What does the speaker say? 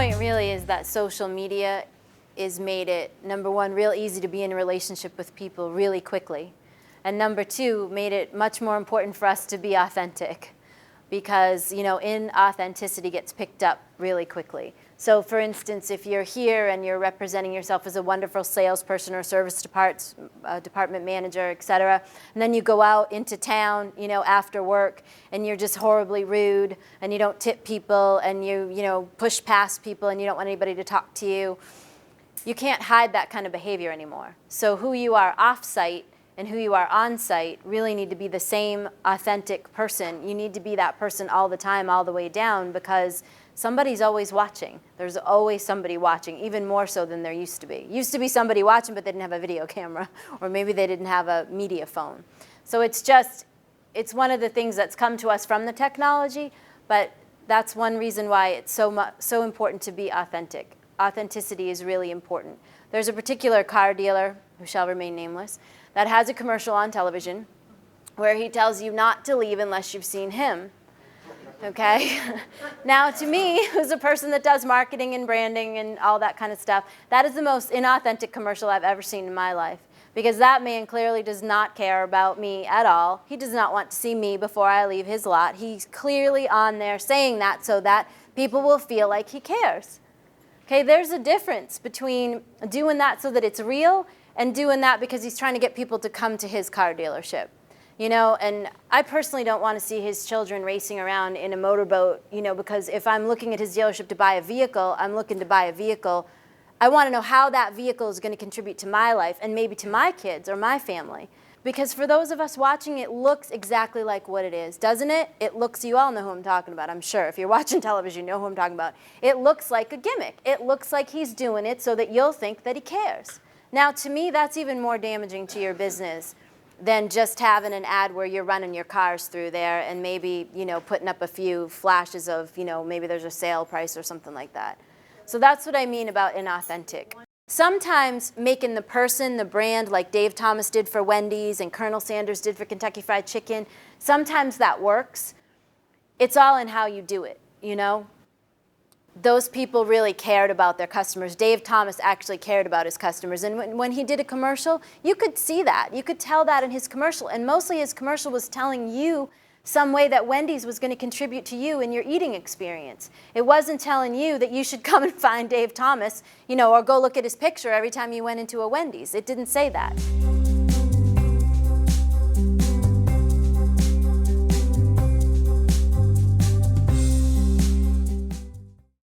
point really is that social media is made it, number one, real easy to be in a relationship with people really quickly. And number two, made it much more important for us to be authentic because, inauthenticity gets picked up really quickly. So for instance, if you're here and you're representing yourself as a wonderful salesperson or service department manager, et cetera, and then you go out into town, after work, and you're just horribly rude, and you don't tip people, and you push past people, and you don't want anybody to talk to you, you can't hide that kind of behavior anymore. So who you are off-site and who you are on-site really need to be the same authentic person. You need to be that person all the time, all the way down, because somebody's always watching. There's always somebody watching, even more so than there used to be. Used to be somebody watching, but they didn't have a video camera, or maybe they didn't have a media phone. So it's one of the things that's come to us from the technology, but that's one reason why it's so important to be authentic. Authenticity is really important. There's a particular car dealer, who shall remain nameless, that has a commercial on television where he tells you not to leave unless you've seen him. Okay? Now, to me, who's a person that does marketing and branding and all that kind of stuff, that is the most inauthentic commercial I've ever seen in my life. Because that man clearly does not care about me at all. He does not want to see me before I leave his lot. He's clearly on there saying that so that people will feel like he cares. Okay, there's a difference between doing that so that it's real and doing that because he's trying to get people to come to his car dealership. And I personally don't want to see his children racing around in a motorboat, because if I'm looking at his dealership to buy a vehicle, I'm looking to buy a vehicle. I want to know how that vehicle is going to contribute to my life and maybe to my kids or my family. Because for those of us watching, it looks exactly like what it is, doesn't it? It looks, you all know who I'm talking about, I'm sure. If you're watching television, you know who I'm talking about. It looks like a gimmick. It looks like he's doing it so that you'll think that he cares. Now, to me, that's even more damaging to your business than just having an ad where you're running your cars through there and maybe, putting up a few flashes of, maybe there's a sale price or something like that. So that's what I mean about inauthentic. Sometimes making the person, the brand, like Dave Thomas did for Wendy's and Colonel Sanders did for Kentucky Fried Chicken, sometimes that works. It's all in how you do it, Those people really cared about their customers. Dave Thomas actually cared about his customers. And when he did a commercial, you could see that. You could tell that in his commercial. And mostly his commercial was telling you some way that Wendy's was going to contribute to you in your eating experience. It wasn't telling you that you should come and find Dave Thomas, or go look at his picture every time you went into a Wendy's. It didn't say that.